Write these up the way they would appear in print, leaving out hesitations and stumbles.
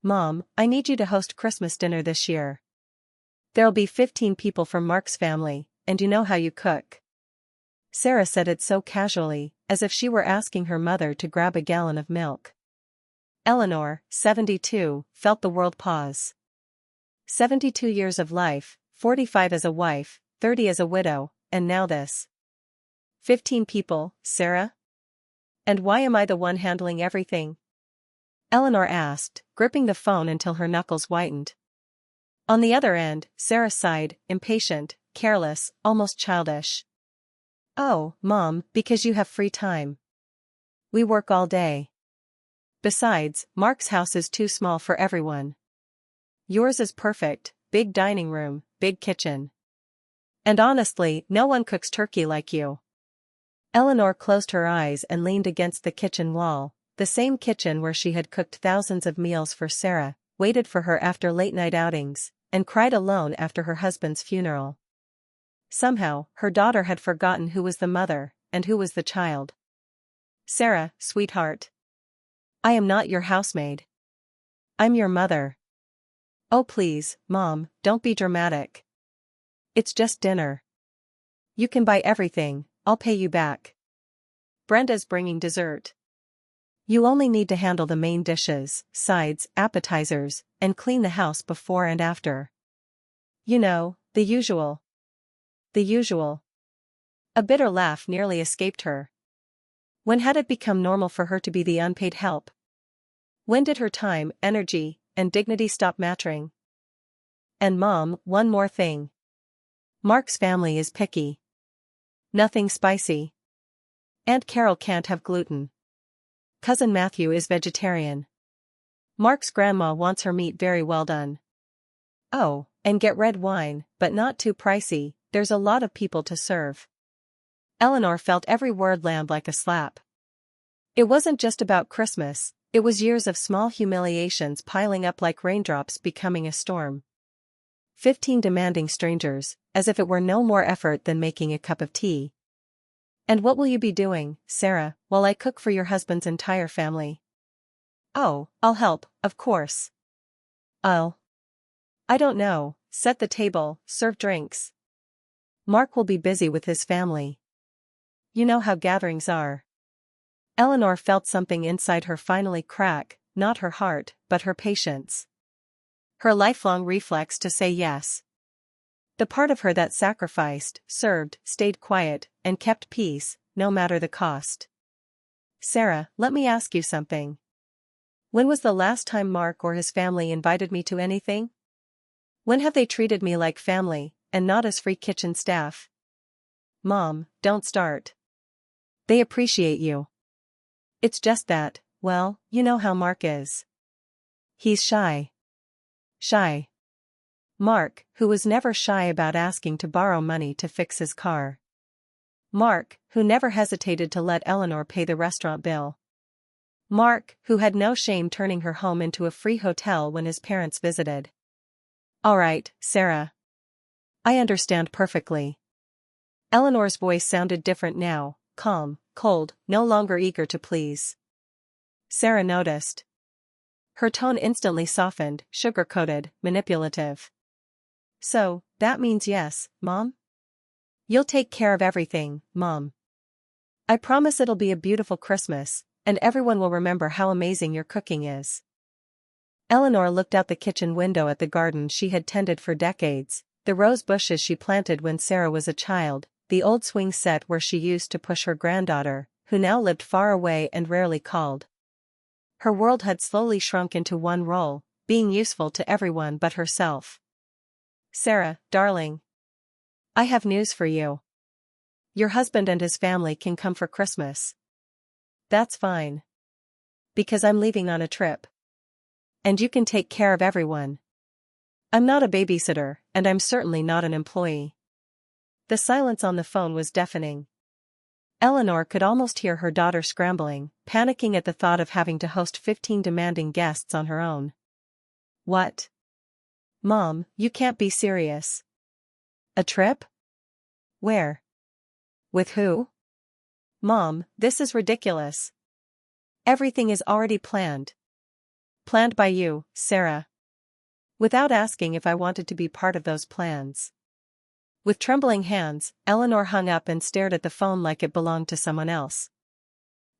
Mom, I need you to host Christmas dinner this year. There'll be 15 people from Mark's family, and you know how you cook. Sarah said it so casually, as if she were asking her mother to grab a gallon of milk. Eleanor, 72, felt the world pause. 72 years of life, 45 as a wife, 30 as a widow, and now this. 15 people, Sarah? And why am I the one handling everything? Eleanor asked, gripping the phone until her knuckles whitened. On the other end, Sarah sighed, impatient, careless, almost childish. Oh, Mom, because you have free time. We work all day. Besides, Mark's house is too small for everyone. Yours is perfect, big dining room, big kitchen. And honestly, no one cooks turkey like you. Eleanor closed her eyes and leaned against the kitchen wall, the same kitchen where she had cooked thousands of meals for Sarah, waited for her after late-night outings, and cried alone after her husband's funeral. Somehow, her daughter had forgotten who was the mother, and who was the child. Sarah, sweetheart. I am not your housemaid. I'm your mother. Oh please, Mom, don't be dramatic. It's just dinner. You can buy everything, I'll pay you back. Brenda's bringing dessert. You only need to handle the main dishes, sides, appetizers, and clean the house before and after. You know, the usual. The usual. A bitter laugh nearly escaped her. When had it become normal for her to be the unpaid help? When did her time, energy, and dignity stop mattering? And Mom, one more thing. Mark's family is picky. Nothing spicy. Aunt Carol can't have gluten. Cousin Matthew is vegetarian. Mark's grandma wants her meat very well done. Oh, and get red wine, but not too pricey, there's a lot of people to serve. Eleanor felt every word land like a slap. It wasn't just about Christmas, it was years of small humiliations piling up like raindrops becoming a storm. 15 demanding strangers, as if it were no more effort than making a cup of tea. And what will you be doing, Sarah, while I cook for your husband's entire family? Oh, I'll help, of course. I don't know, set the table, serve drinks. Mark will be busy with his family. You know how gatherings are. Eleanor felt something inside her finally crack, not her heart, but her patience. Her lifelong reflex to say yes. The part of her that sacrificed, served, stayed quiet, and kept peace, no matter the cost. Sarah, let me ask you something. When was the last time Mark or his family invited me to anything? When have they treated me like family, and not as free kitchen staff? Mom, don't start. They appreciate you. It's just that, well, you know how Mark is. He's shy. Shy. Mark, who was never shy about asking to borrow money to fix his car. Mark, who never hesitated to let Eleanor pay the restaurant bill. Mark, who had no shame turning her home into a free hotel when his parents visited. All right, Sarah. I understand perfectly. Eleanor's voice sounded different now, calm, cold, no longer eager to please. Sarah noticed. Her tone instantly softened, sugar-coated, manipulative. So, that means yes, Mom? You'll take care of everything, Mom. I promise it'll be a beautiful Christmas, and everyone will remember how amazing your cooking is. Eleanor looked out the kitchen window at the garden she had tended for decades, the rose bushes she planted when Sarah was a child, the old swing set where she used to push her granddaughter, who now lived far away and rarely called. Her world had slowly shrunk into one role, being useful to everyone but herself. Sarah, darling. I have news for you. Your husband and his family can come for Christmas. That's fine. Because I'm leaving on a trip. And you can take care of everyone. I'm not a babysitter, and I'm certainly not an employee. The silence on the phone was deafening. Eleanor could almost hear her daughter scrambling, panicking at the thought of having to host 15 demanding guests on her own. What? Mom, you can't be serious. A trip? Where? With who? Mom, this is ridiculous. Everything is already planned. Planned by you, Sarah. Without asking if I wanted to be part of those plans. With trembling hands, Eleanor hung up and stared at the phone like it belonged to someone else.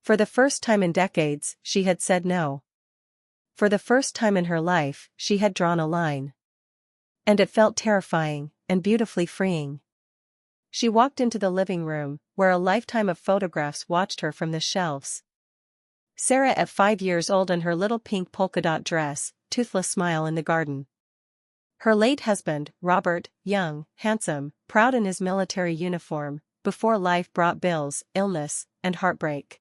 For the first time in decades, she had said no. For the first time in her life, she had drawn a line. And it felt terrifying, and beautifully freeing. She walked into the living room, where a lifetime of photographs watched her from the shelves. Sarah at 5 years old in her little pink polka dot dress, toothless smile in the garden. Her late husband, Robert, young, handsome, proud in his military uniform, before life brought bills, illness, and heartbreak.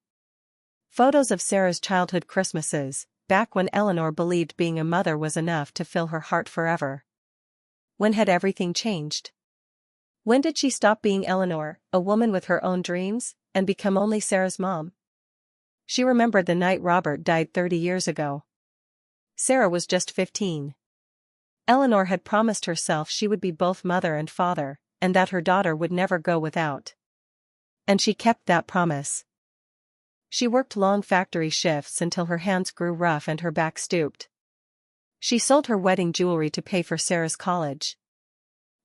Photos of Sarah's childhood Christmases, back when Eleanor believed being a mother was enough to fill her heart forever. When had everything changed? When did she stop being Eleanor, a woman with her own dreams, and become only Sarah's mom? She remembered the night Robert died 30 years ago. Sarah was just 15. Eleanor had promised herself she would be both mother and father, and that her daughter would never go without. And she kept that promise. She worked long factory shifts until her hands grew rough and her back stooped. She sold her wedding jewelry to pay for Sarah's college.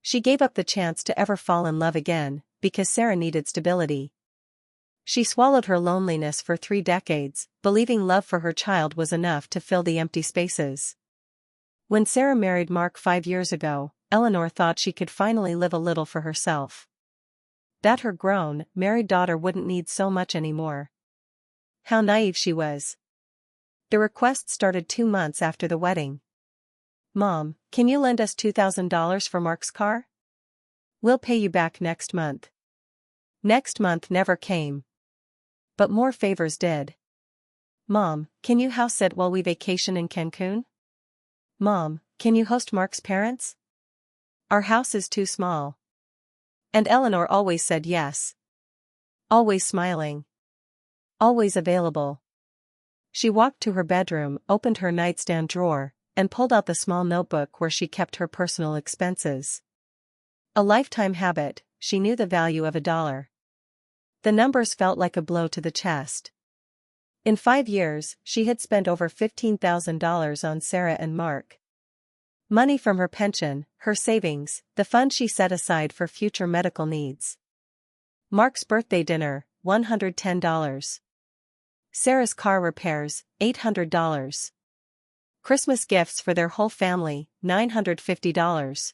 She gave up the chance to ever fall in love again, because Sarah needed stability. She swallowed her loneliness for 3 decades, believing love for her child was enough to fill the empty spaces. When Sarah married Mark 5 years ago, Eleanor thought she could finally live a little for herself. That her grown, married daughter wouldn't need so much anymore. How naive she was. The request started 2 months after the wedding. Mom, can you lend us $2,000 for Mark's car? We'll pay you back next month. Next month never came. But more favors did. Mom, can you house sit while we vacation in Cancun? Mom, can you host Mark's parents? Our house is too small. And Eleanor always said yes. Always smiling. Always available. She walked to her bedroom, opened her nightstand drawer, and pulled out the small notebook where she kept her personal expenses. A lifetime habit, she knew the value of $1. The numbers felt like a blow to the chest. In 5 years, she had spent over $15,000 on Sarah and Mark. Money from her pension, her savings, the fund she set aside for future medical needs. Mark's birthday dinner, $110. Sarah's car repairs, $800. Christmas gifts for their whole family, $950.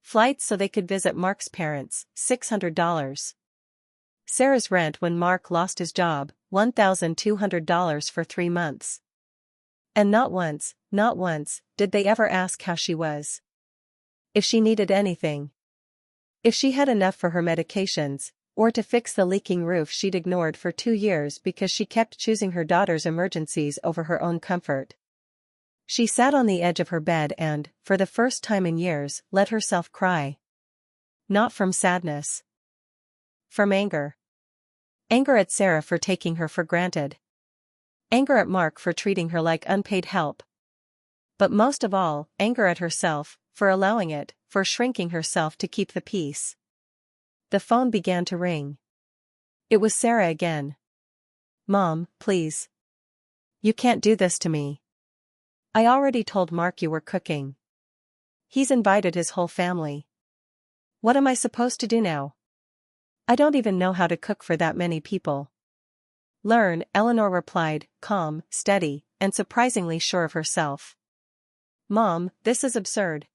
Flights so they could visit Mark's parents, $600. Sarah's rent when Mark lost his job, $1,200 for 3 months. And not once, did they ever ask how she was. If she needed anything. If she had enough for her medications, or to fix the leaking roof she'd ignored for 2 years because she kept choosing her daughter's emergencies over her own comfort. She sat on the edge of her bed and, for the first time in years, let herself cry. Not from sadness. From anger. Anger at Sarah for taking her for granted. Anger at Mark for treating her like unpaid help. But most of all, anger at herself, for allowing it, for shrinking herself to keep the peace. The phone began to ring. It was Sarah again. Mom, please. You can't do this to me. I already told Mark you were cooking. He's invited his whole family. What am I supposed to do now? I don't even know how to cook for that many people. Learn, Eleanor replied, calm, steady, and surprisingly sure of herself. Mom, this is absurd.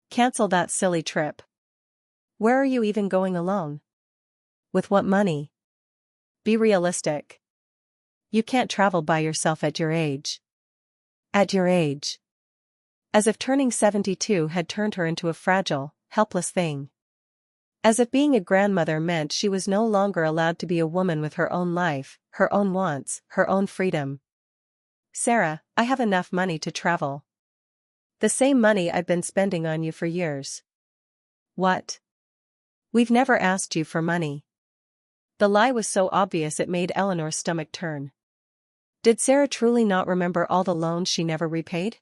Cancel that silly trip. Where are you even going alone? With what money? Be realistic. You can't travel by yourself at your age. At your age. As if turning 72 had turned her into a fragile, helpless thing. As if being a grandmother meant she was no longer allowed to be a woman with her own life, her own wants, her own freedom. Sarah, I have enough money to travel. The same money I've been spending on you for years. What? We've never asked you for money. The lie was so obvious it made Eleanor's stomach turn. Did Sarah truly not remember all the loans she never repaid?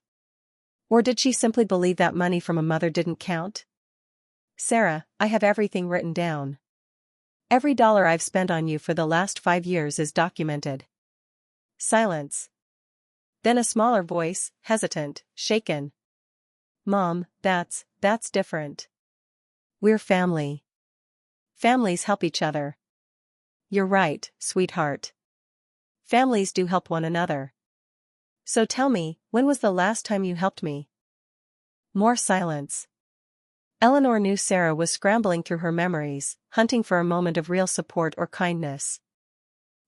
Or did she simply believe that money from a mother didn't count? Sarah, I have everything written down. Every dollar I've spent on you for the last 5 years is documented. Silence. Then a smaller voice, hesitant, shaken. Mom, that's different. We're family. Families help each other. You're right, sweetheart. Families do help one another. So tell me, when was the last time you helped me? More silence. Eleanor knew Sarah was scrambling through her memories, hunting for a moment of real support or kindness.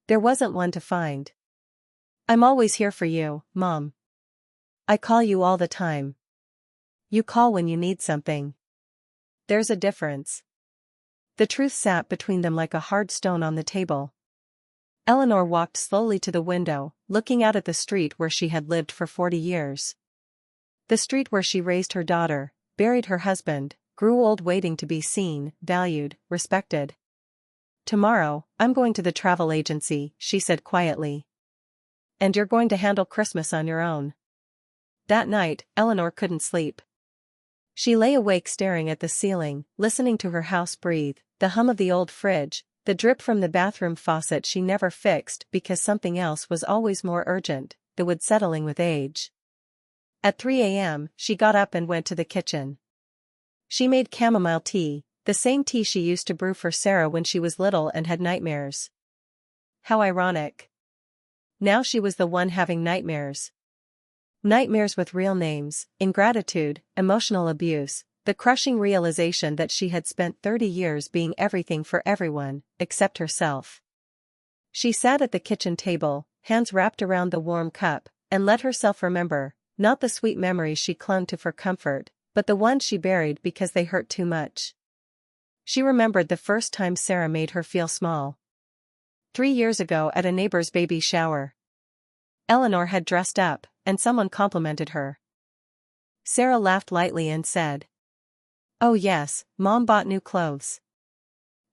There wasn't one to find. I'm always here for you, Mom. I call you all the time. You call when you need something. There's a difference. The truth sat between them like a hard stone on the table. Eleanor walked slowly to the window, looking out at the street where she had lived for 40 years. The street where she raised her daughter, buried her husband, grew old waiting to be seen, valued, respected. Tomorrow, I'm going to the travel agency, she said quietly. And you're going to handle Christmas on your own. That night, Eleanor couldn't sleep. She lay awake staring at the ceiling, listening to her house breathe, the hum of the old fridge, the drip from the bathroom faucet she never fixed because something else was always more urgent, the wood settling with age. At 3 a.m., she got up and went to the kitchen. She made chamomile tea, the same tea she used to brew for Sarah when she was little and had nightmares. How ironic. Now she was the one having nightmares. Nightmares with real names, ingratitude, emotional abuse, the crushing realization that she had spent 30 years being everything for everyone, except herself. She sat at the kitchen table, hands wrapped around the warm cup, and let herself remember, not the sweet memories she clung to for comfort, but the ones she buried because they hurt too much. She remembered the first time Sarah made her feel small. 3 years ago at a neighbor's baby shower. Eleanor had dressed up, and someone complimented her. Sarah laughed lightly and said, "Oh yes, Mom bought new clothes."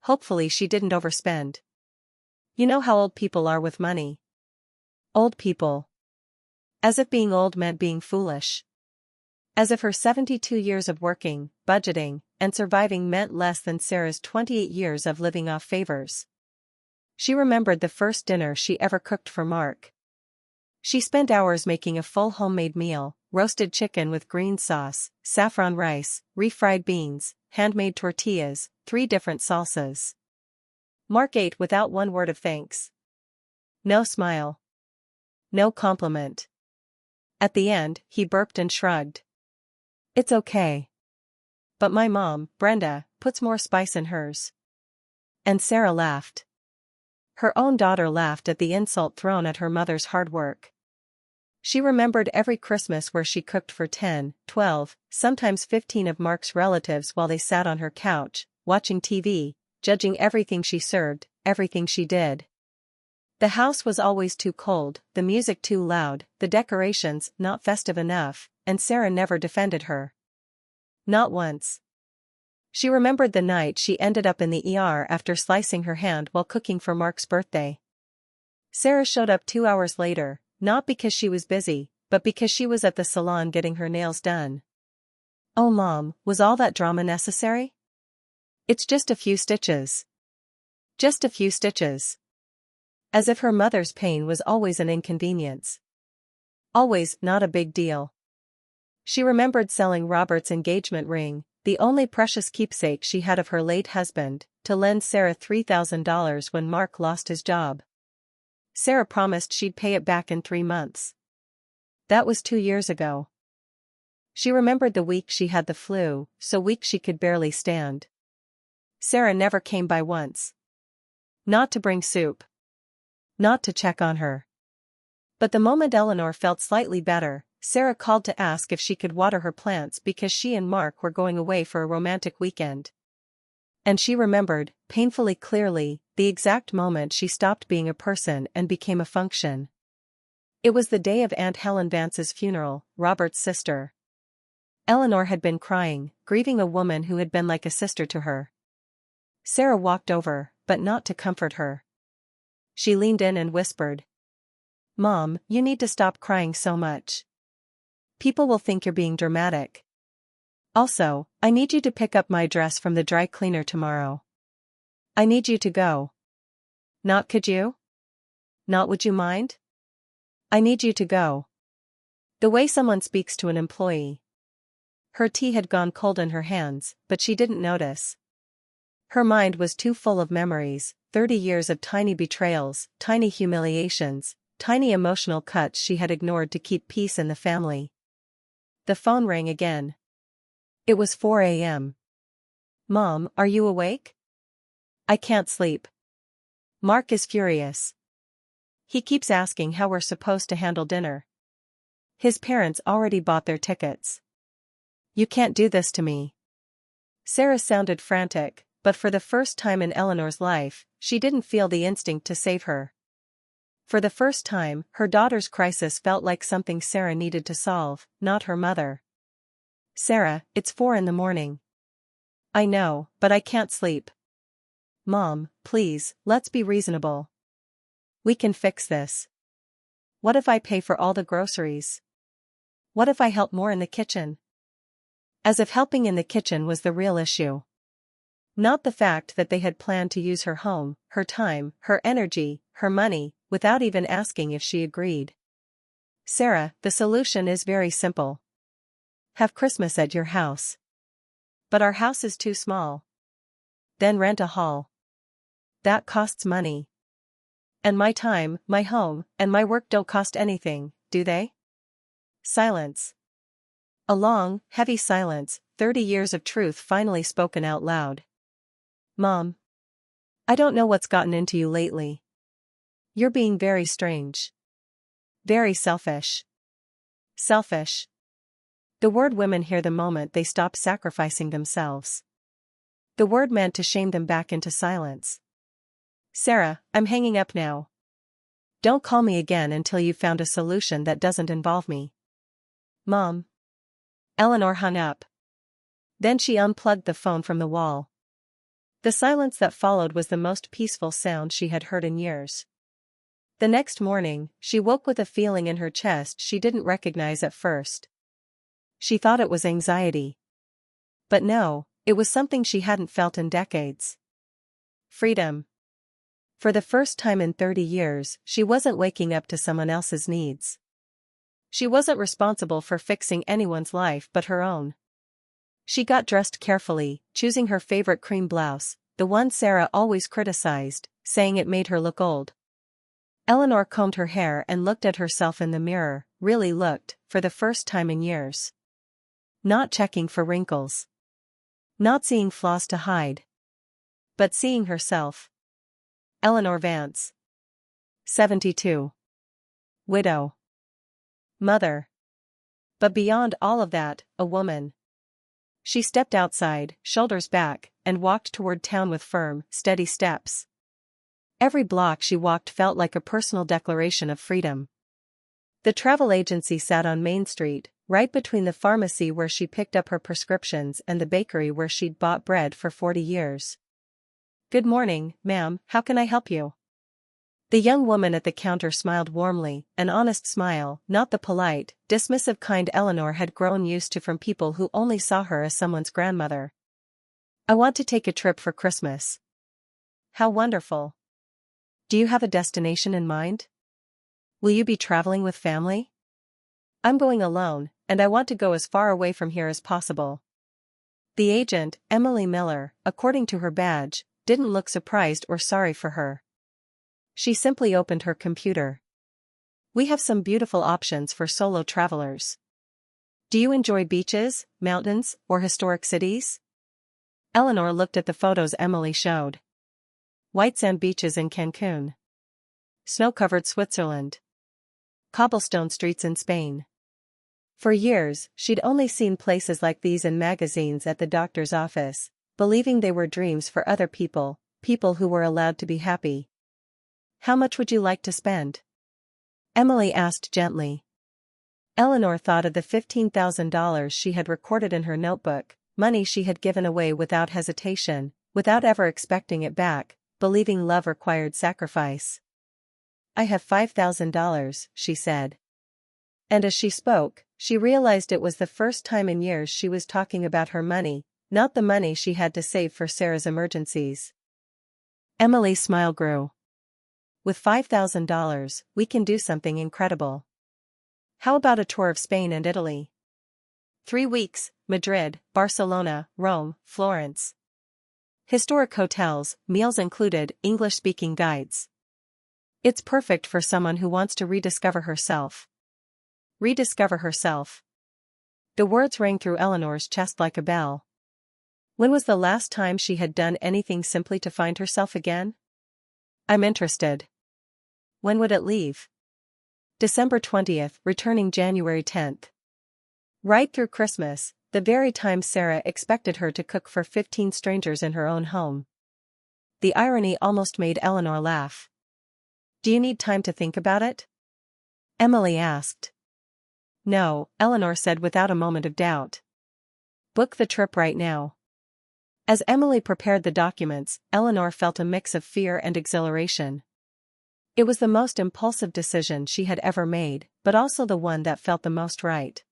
Hopefully she didn't overspend. You know how old people are with money. Old people. As if being old meant being foolish. As if her 72 years of working, budgeting, and surviving meant less than Sarah's 28 years of living off favors. She remembered the first dinner she ever cooked for Mark. She spent hours making a full homemade meal, roasted chicken with green sauce, saffron rice, refried beans, handmade tortillas, 3 different salsas. Mark ate without one word of thanks. No smile. No compliment. At the end, he burped and shrugged. It's okay. But my mom, Brenda, puts more spice in hers. And Sarah laughed. Her own daughter laughed at the insult thrown at her mother's hard work. She remembered every Christmas where she cooked for 10, 12, sometimes 15 of Mark's relatives while they sat on her couch, watching TV, judging everything she served, everything she did. The house was always too cold, the music too loud, the decorations not festive enough, and Sarah never defended her. Not once. She remembered the night she ended up in the ER after slicing her hand while cooking for Mark's birthday. Sarah showed up 2 hours later, not because she was busy, but because she was at the salon getting her nails done. Oh Mom, was all that drama necessary? It's just a few stitches. Just a few stitches. As if her mother's pain was always an inconvenience. Always not a big deal. She remembered selling Robert's engagement ring, the only precious keepsake she had of her late husband, to lend Sarah $3,000 when Mark lost his job. Sarah promised she'd pay it back in 3 months. That was 2 years ago. She remembered the week she had the flu, so weak she could barely stand. Sarah never came by once. Not to bring soup. Not to check on her. But the moment Eleanor felt slightly better, Sarah called to ask if she could water her plants because she and Mark were going away for a romantic weekend. And she remembered, painfully clearly, the exact moment she stopped being a person and became a function. It was the day of Aunt Helen Vance's funeral, Robert's sister. Eleanor had been crying, grieving a woman who had been like a sister to her. Sarah walked over, but not to comfort her. She leaned in and whispered, "Mom, you need to stop crying so much. People will think you're being dramatic. Also, I need you to pick up my dress from the dry cleaner tomorrow. I need you to go." "Not could you? Not would you mind?" "I need you to go." The way someone speaks to an employee. Her tea had gone cold in her hands, but she didn't notice. Her mind was too full of memories, 30 years of tiny betrayals, tiny humiliations, tiny emotional cuts she had ignored to keep peace in the family. The phone rang again. It was 4 a.m. "Mom, are you awake?" "I can't sleep. Mark is furious. He keeps asking how we're supposed to handle dinner. His parents already bought their tickets. You can't do this to me." Sarah sounded frantic, but for the first time in Eleanor's life, she didn't feel the instinct to save her. For the first time, her daughter's crisis felt like something Sarah needed to solve, not her mother. "Sarah, it's 4 in the morning. I know, but I can't sleep. Mom, please, let's be reasonable. We can fix this. What if I pay for all the groceries? What if I help more in the kitchen?" As if helping in the kitchen was the real issue. Not the fact that they had planned to use her home, her time, her energy, her money, without even asking if she agreed. "Sarah, the solution is very simple. Have Christmas at your house." "But our house is too small." "Then rent a hall. That costs money. And my time, my home, and my work don't cost anything, do they?" Silence. A long, heavy silence, 30 years of truth finally spoken out loud. "Mom. I don't know what's gotten into you lately. You're being very strange. Very selfish." Selfish. The word women hear the moment they stop sacrificing themselves. The word meant to shame them back into silence. "Sarah, I'm hanging up now. Don't call me again until you've found a solution that doesn't involve me." "Mom." Eleanor hung up. Then she unplugged the phone from the wall. The silence that followed was the most peaceful sound she had heard in years. The next morning, she woke with a feeling in her chest she didn't recognize at first. She thought it was anxiety. But no, it was something she hadn't felt in decades. Freedom. For the first time in 30 years, she wasn't waking up to someone else's needs. She wasn't responsible for fixing anyone's life but her own. She got dressed carefully, choosing her favorite cream blouse, the one Sarah always criticized, saying it made her look old. Eleanor combed her hair and looked at herself in the mirror, really looked, for the first time in years. Not checking for wrinkles. Not seeing flaws to hide. But seeing herself. Eleanor Vance. 72. Widow. Mother. But beyond all of that, a woman. She stepped outside, shoulders back, and walked toward town with firm, steady steps. Every block she walked felt like a personal declaration of freedom. The travel agency sat on Main Street, right between the pharmacy where she picked up her prescriptions and the bakery where she'd bought bread for 40 years. "Good morning, ma'am, how can I help you?" The young woman at the counter smiled warmly, an honest smile, not the polite, dismissive kind Eleanor had grown used to from people who only saw her as someone's grandmother. "I want to take a trip for Christmas." "How wonderful. Do you have a destination in mind? Will you be traveling with family?" "I'm going alone, and I want to go as far away from here as possible." The agent, Emily Miller, according to her badge, didn't look surprised or sorry for her. She simply opened her computer. "We have some beautiful options for solo travelers. Do you enjoy beaches, mountains, or historic cities?" Eleanor looked at the photos Emily showed. White sand beaches in Cancun. Snow-covered Switzerland. Cobblestone streets in Spain. For years, she'd only seen places like these in magazines at the doctor's office, believing they were dreams for other people, people who were allowed to be happy. "How much would you like to spend?" Emily asked gently. Eleanor thought of the $15,000 she had recorded in her notebook, money she had given away without hesitation, without ever expecting it back, believing love required sacrifice. "I have $5,000, she said. And as she spoke, she realized it was the first time in years she was talking about her money, not the money she had to save for Sarah's emergencies. Emily's smile grew. "With $5,000, we can do something incredible." How about a tour of Spain and Italy? 3 weeks, Madrid, Barcelona, Rome, Florence. Historic hotels, meals included, English-speaking guides. It's perfect for someone who wants to rediscover herself. Rediscover herself. The words rang through Eleanor's chest like a bell. When was the last time she had done anything simply to find herself again? I'm interested. When would it leave? December 20th, returning January 10th. Right through Christmas, the very time Sarah expected her to cook for 15 strangers in her own home. The irony almost made Eleanor laugh. Do you need time to think about it? Emily asked. No, Eleanor said without a moment of doubt. Book the trip right now. As Emily prepared the documents, Eleanor felt a mix of fear and exhilaration. It was the most impulsive decision she had ever made, but also the one that felt the most right.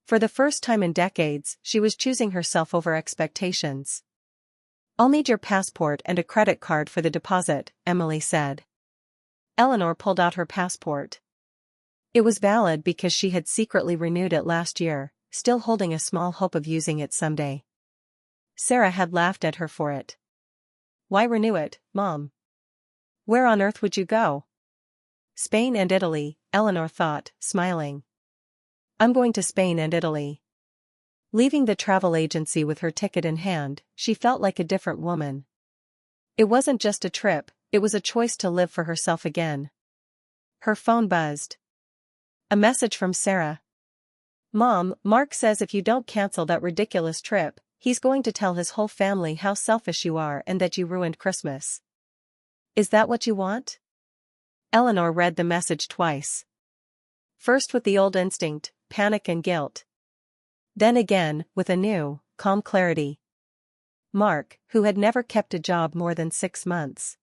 For the first time in decades, she was choosing herself over expectations. I'll need your passport and a credit card for the deposit, Emily said. Eleanor pulled out her passport. It was valid because she had secretly renewed it last year, still holding a small hope of using it someday. Sarah had laughed at her for it. Why renew it, Mom? Where on earth would you go? Spain and Italy, Eleanor thought, smiling. I'm going to Spain and Italy. Leaving the travel agency with her ticket in hand, she felt like a different woman. It wasn't just a trip, it was a choice to live for herself again. Her phone buzzed. A message from Sarah. Mom, Mark says if you don't cancel that ridiculous trip, he's going to tell his whole family how selfish you are and that you ruined Christmas. Is that what you want? Eleanor read the message twice. First with the old instinct, panic and guilt. Then again, with a new, calm clarity. Mark, who had never kept a job more than 6 months.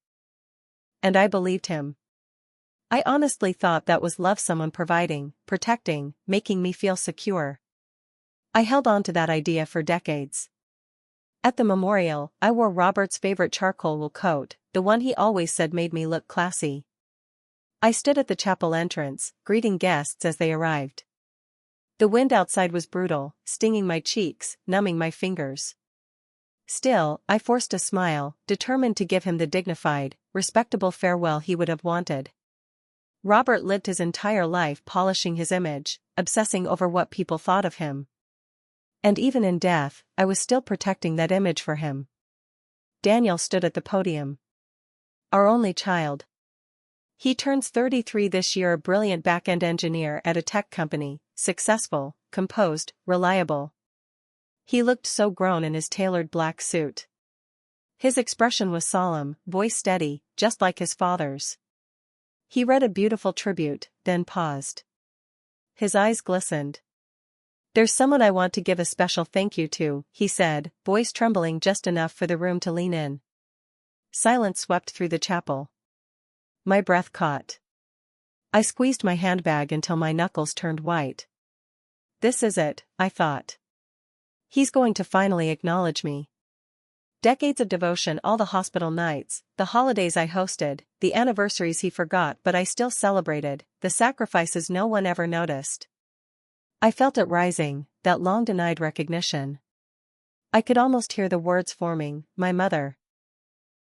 And I believed him. I honestly thought that was love, someone providing, protecting, making me feel secure. I held on to that idea for decades. At the memorial, I wore Robert's favorite charcoal wool coat, the one he always said made me look classy. I stood at the chapel entrance, greeting guests as they arrived. The wind outside was brutal, stinging my cheeks, numbing my fingers. Still, I forced a smile, determined to give him the dignified, respectable farewell he would have wanted. Robert lived his entire life polishing his image, obsessing over what people thought of him. And even in death, I was still protecting that image for him. Daniel stood at the podium. Our only child. He turns 33 this year, a brilliant back-end engineer at a tech company, successful, composed, reliable. He looked so grown in his tailored black suit. His expression was solemn, voice steady, just like his father's. He read a beautiful tribute, then paused. His eyes glistened. There's someone I want to give a special thank you to, he said, voice trembling just enough for the room to lean in. Silence swept through the chapel. My breath caught. I squeezed my handbag until my knuckles turned white. This is it, I thought. He's going to finally acknowledge me. Decades of devotion, all the hospital nights, the holidays I hosted, the anniversaries he forgot but I still celebrated, the sacrifices no one ever noticed. I felt it rising, that long-denied recognition. I could almost hear the words forming, my mother.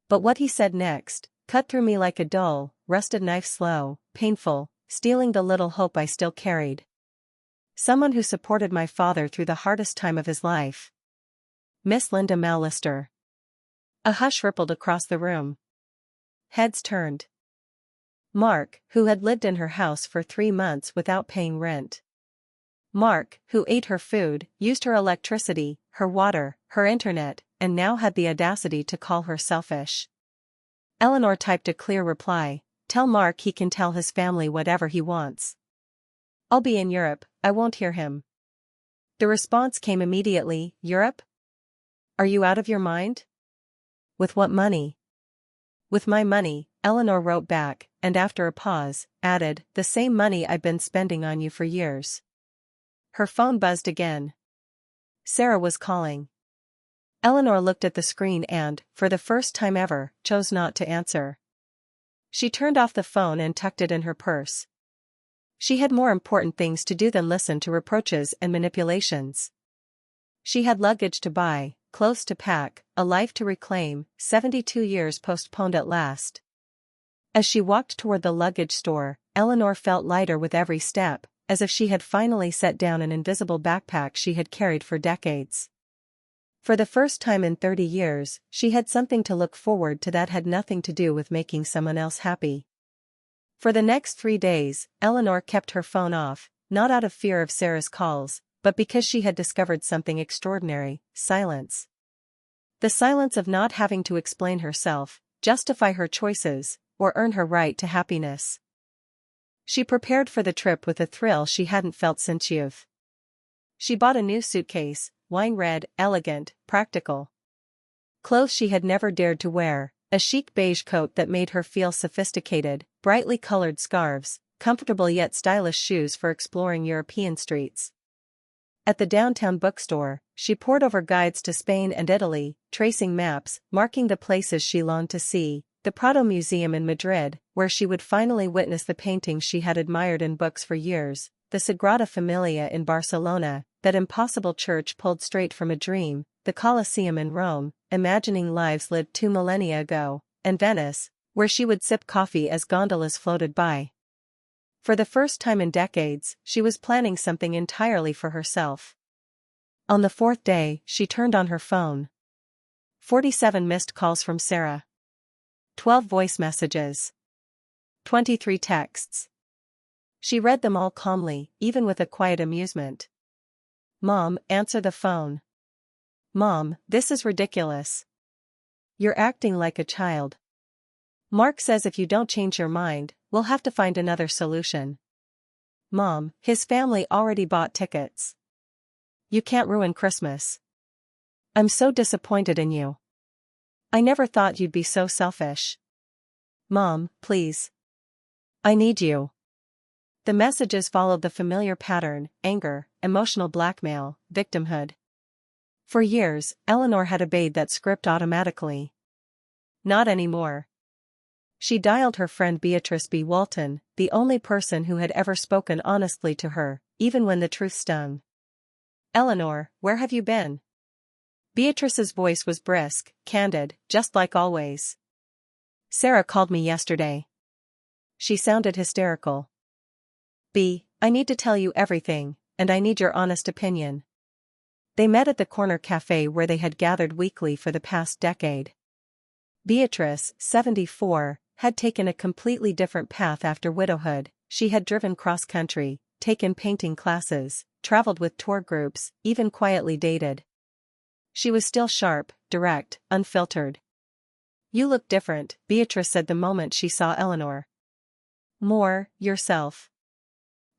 But what he said next, cut through me like a dull, rusted knife, slow, painful, stealing the little hope I still carried. Someone who supported my father through the hardest time of his life. Miss Linda Mallister. A hush rippled across the room. Heads turned. Mark, who had lived in her house for 3 months without paying rent. Mark, who ate her food, used her electricity, her water, her internet, and now had the audacity to call her selfish. Eleanor typed a clear reply, tell Mark he can tell his family whatever he wants. I'll be in Europe, I won't hear him. The response came immediately, Europe? Are you out of your mind? With what money? With my money, Eleanor wrote back, and after a pause, added, the same money I've been spending on you for years. Her phone buzzed again. Sarah was calling. Eleanor looked at the screen and, for the first time ever, chose not to answer. She turned off the phone and tucked it in her purse. She had more important things to do than listen to reproaches and manipulations. She had luggage to buy, clothes to pack, a life to reclaim, 72 years postponed at last. As she walked toward the luggage store, Eleanor felt lighter with every step, as if she had finally set down an invisible backpack she had carried for decades. For the first time in 30 years, she had something to look forward to that had nothing to do with making someone else happy. For the next 3 days, Eleanor kept her phone off, not out of fear of Sarah's calls, but because she had discovered something extraordinary: silence. The silence of not having to explain herself, justify her choices, or earn her right to happiness. She prepared for the trip with a thrill she hadn't felt since youth. She bought a new suitcase, wine red, elegant, practical. Clothes she had never dared to wear, a chic beige coat that made her feel sophisticated, brightly colored scarves, comfortable yet stylish shoes for exploring European streets. At the downtown bookstore, she pored over guides to Spain and Italy, tracing maps, marking the places she longed to see: the Prado Museum in Madrid, where she would finally witness the paintings she had admired in books for years; the Sagrada Familia in Barcelona, that impossible church pulled straight from a dream; the Colosseum in Rome, imagining lives lived 2 millennia ago; and Venice, where she would sip coffee as gondolas floated by. For the first time in decades, she was planning something entirely for herself. On the 4th day, she turned on her phone. 47 missed calls from Sarah. 12 voice messages. 23 texts. She read them all calmly, even with a quiet amusement. "Mom, answer the phone. Mom, this is ridiculous. You're acting like a child. Mark says if you don't change your mind, we'll have to find another solution. Mom, his family already bought tickets. You can't ruin Christmas. I'm so disappointed in you. I never thought you'd be so selfish. Mom, please. I need you." The messages followed the familiar pattern: anger, emotional blackmail, victimhood. For years, Eleanor had obeyed that script automatically. Not anymore. She dialed her friend Beatrice B. Walton, the only person who had ever spoken honestly to her, even when the truth stung. "Eleanor, where have you been?" Beatrice's voice was brisk, candid, just like always. "Sarah called me yesterday." She sounded hysterical. "B, I need to tell you everything, and I need your honest opinion." They met at the corner cafe where they had gathered weekly for the past decade. Beatrice, 74, had taken a completely different path after widowhood. She had driven cross-country, taken painting classes, traveled with tour groups, even quietly dated. She was still sharp, direct, unfiltered. "You look different," Beatrice said the moment she saw Eleanor. "More yourself."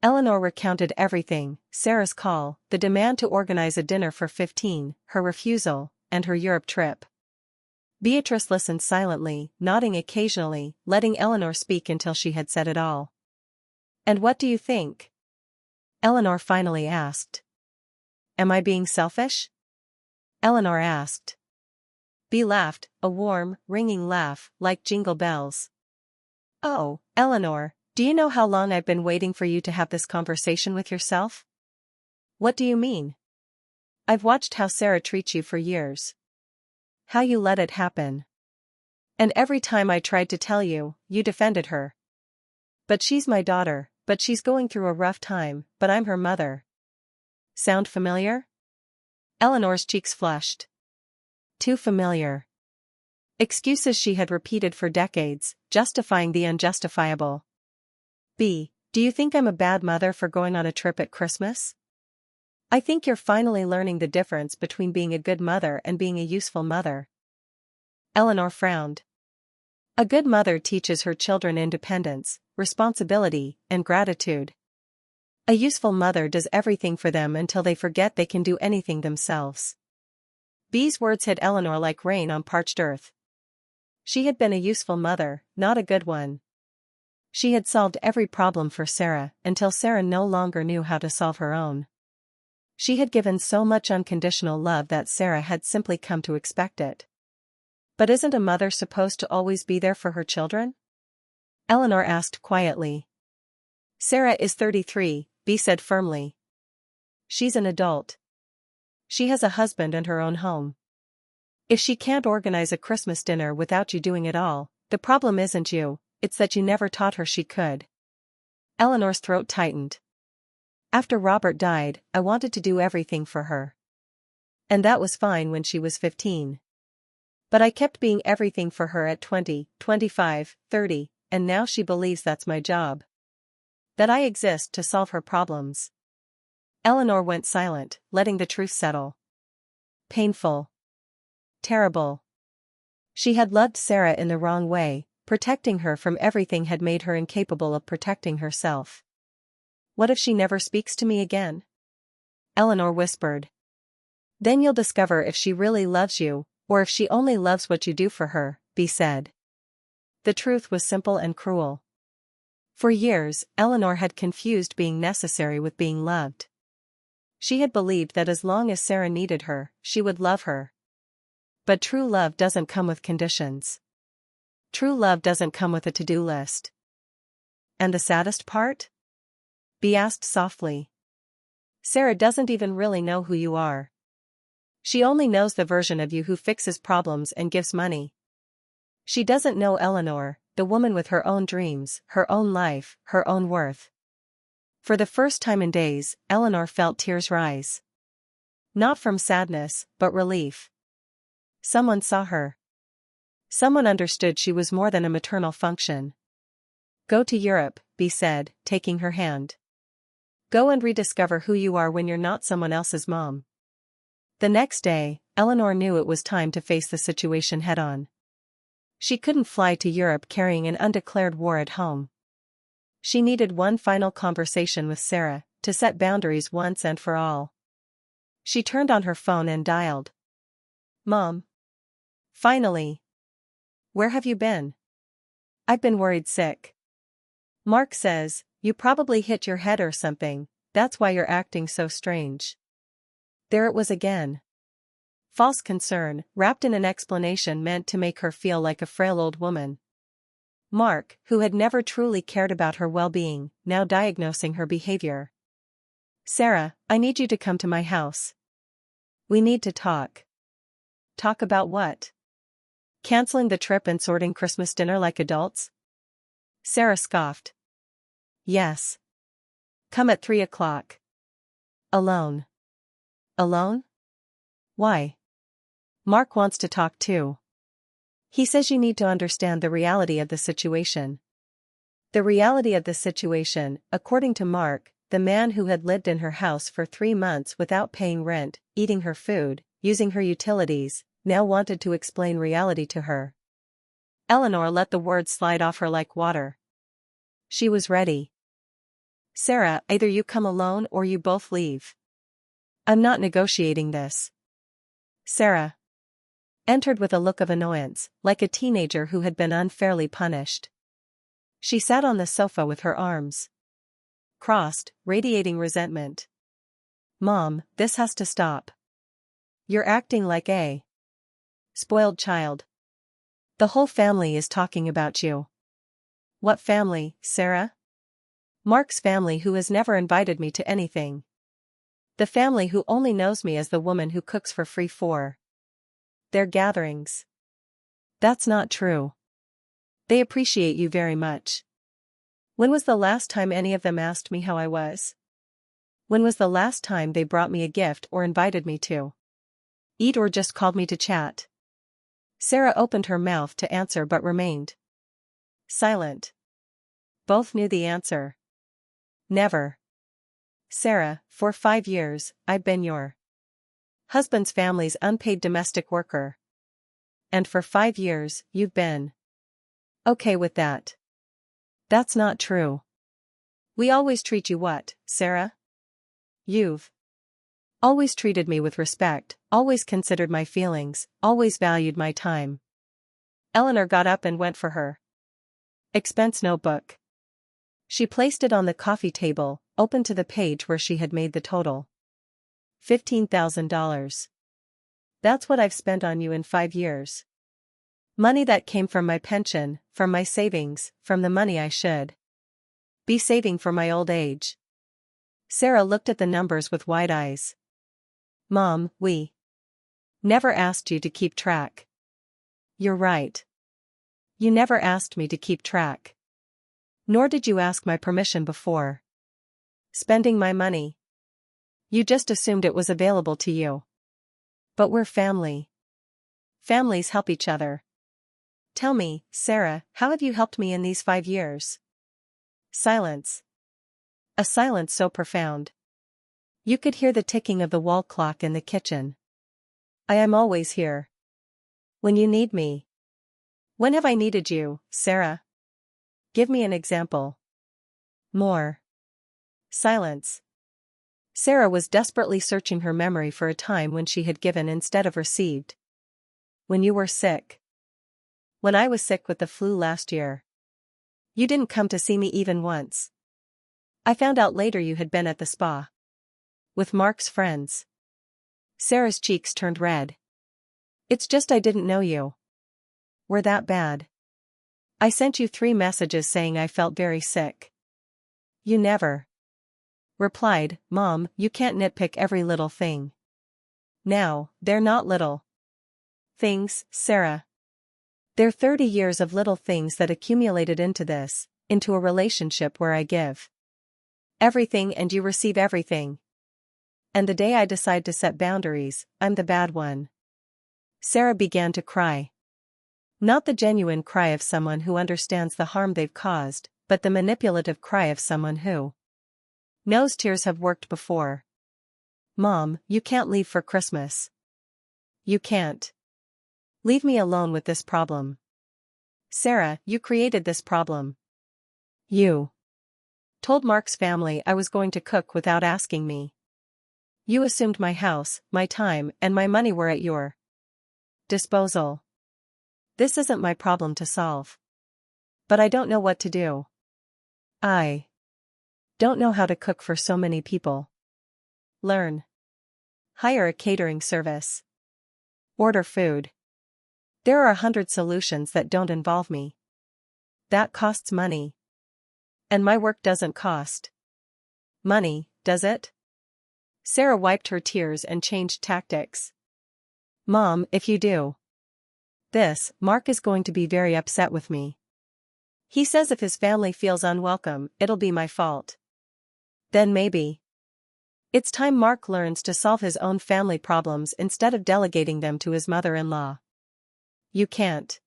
Eleanor recounted everything: Sarah's call, the demand to organize a dinner for 15, her refusal, and her Europe trip. Beatrice listened silently, nodding occasionally, letting Eleanor speak until she had said it all. "And what do you think?" Eleanor finally asked. "Am I being selfish?" Eleanor asked. Bea laughed, a warm, ringing laugh, like jingle bells. "Oh, Eleanor, do you know how long I've been waiting for you to have this conversation with yourself?" "What do you mean?" "I've watched how Sarah treats you for years. How you let it happen. And every time I tried to tell you, you defended her. But she's my daughter, but she's going through a rough time, but I'm her mother. Sound familiar?" Eleanor's cheeks flushed. Too familiar. Excuses she had repeated for decades, justifying the unjustifiable. "B, do you think I'm a bad mother for going on a trip at Christmas?" "I think you're finally learning the difference between being a good mother and being a useful mother." Eleanor frowned. A good mother teaches her children independence, responsibility, and gratitude. A useful mother does everything for them until they forget they can do anything themselves. Bea's words hit Eleanor like rain on parched earth. She had been a useful mother, not a good one. She had solved every problem for Sarah, until Sarah no longer knew how to solve her own. She had given so much unconditional love that Sarah had simply come to expect it. But isn't a mother supposed to always be there for her children? Eleanor asked quietly. Sarah is 33, B said firmly. She's an adult. She has a husband and her own home. If she can't organize a Christmas dinner without you doing it all, the problem isn't you, it's that you never taught her she could. Eleanor's throat tightened. After Robert died, I wanted to do everything for her. And that was fine when she was 15. But I kept being everything for her at 20, 25, 30, and now she believes that's my job. That I exist to solve her problems. Eleanor went silent, letting the truth settle. Painful. Terrible. She had loved Sarah in the wrong way, protecting her from everything had made her incapable of protecting herself. What if she never speaks to me again? Eleanor whispered. Then you'll discover if she really loves you, or if she only loves what you do for her, B said. The truth was simple and cruel. For years, Eleanor had confused being necessary with being loved. She had believed that as long as Sarah needed her, she would love her. But true love doesn't come with conditions. True love doesn't come with a to-do list. And the saddest part? B asked softly. Sarah doesn't even really know who you are. She only knows the version of you who fixes problems and gives money. She doesn't know Eleanor, the woman with her own dreams, her own life, her own worth. For the first time in days, Eleanor felt tears rise. Not from sadness, but relief. Someone saw her. Someone understood she was more than a maternal function. Go to Europe, B said, taking her hand. Go and rediscover who you are when you're not someone else's mom. The next day, Eleanor knew it was time to face the situation head-on. She couldn't fly to Europe carrying an undeclared war at home. She needed one final conversation with Sarah, to set boundaries once and for all. She turned on her phone and dialed. Mom. Finally. Where have you been? I've been worried sick. Mark says, you probably hit your head or something, that's why you're acting so strange. There it was again. False concern, wrapped in an explanation meant to make her feel like a frail old woman. Mark, who had never truly cared about her well-being, now diagnosing her behavior. Sarah, I need you to come to my house. We need to talk. Talk about what? Canceling the trip and sorting Christmas dinner like adults? Sarah scoffed. Yes. Come at 3 o'clock. Alone. Alone? Why? Mark wants to talk too. He says you need to understand the reality of the situation. The reality of the situation, according to Mark, the man who had lived in her house for 3 months without paying rent, eating her food, using her utilities, now wanted to explain reality to her. Eleanor let the words slide off her like water. She was ready. Sarah, either you come alone or you both leave. I'm not negotiating this. Sarah entered with a look of annoyance, like a teenager who had been unfairly punished. She sat on the sofa with her arms crossed, radiating resentment. Mom, this has to stop. You're acting like a spoiled child. The whole family is talking about you. What family, Sarah? Mark's family, who has never invited me to anything. The family who only knows me as the woman who cooks for free for their gatherings. That's not true. They appreciate you very much. When was the last time any of them asked me how I was? When was the last time they brought me a gift or invited me to eat or just called me to chat? Sarah opened her mouth to answer but remained silent. Both knew the answer. Never. Sarah, for 5 years, I've been your husband's family's unpaid domestic worker. And for 5 years, you've been okay with that. That's not true. We always treat you what, Sarah? You've always treated me with respect, always considered my feelings, always valued my time. Eleanor got up and went for her expense notebook. She placed it on the coffee table, open to the page where she had made the total. $15,000. That's what I've spent on you in 5 years. Money that came from my pension, from my savings, from the money I should Be saving for my old age. Sarah looked at the numbers with wide eyes. Mom, we never asked you to keep track. You're right. You never asked me to keep track. Nor did you ask my permission before spending my money. You just assumed it was available to you. But we're family. Families help each other. Tell me, Sarah, how have you helped me in these 5 years? Silence. A silence so profound. You could hear the ticking of the wall clock in the kitchen. I am always here. When you need me. When have I needed you, Sarah? Give me an example. More. Silence. Sarah was desperately searching her memory for a time when she had given instead of received. When you were sick. When I was sick with the flu last year. You didn't come to see me even once. I found out later you had been at the spa. With Mark's friends. Sarah's cheeks turned red. It's just I didn't know you were that bad. I sent you 3 messages saying I felt very sick. You never replied. Mom, you can't nitpick every little thing. Now, they're not little things, Sarah. They're 30 years of little things that accumulated into a relationship where I give everything and you receive everything. And the day I decide to set boundaries, I'm the bad one. Sarah began to cry. Not the genuine cry of someone who understands the harm they've caused, but the manipulative cry of someone who knows tears have worked before. Mom, you can't leave for Christmas. You can't. Leave me alone with this problem. Sarah, you created this problem. You told Mark's family I was going to cook without asking me. You assumed my house, my time, and my money were at your disposal. This isn't my problem to solve. But I don't know what to do. I don't know how to cook for so many people. Learn. Hire a catering service. Order food. There are 100 solutions that don't involve me. That costs money. And my work doesn't cost money, does it? Sarah wiped her tears and changed tactics. Mom, if you do this, Mark is going to be very upset with me. He says if his family feels unwelcome, it'll be my fault. Then maybe it's time Mark learns to solve his own family problems instead of delegating them to his mother-in-law. You can't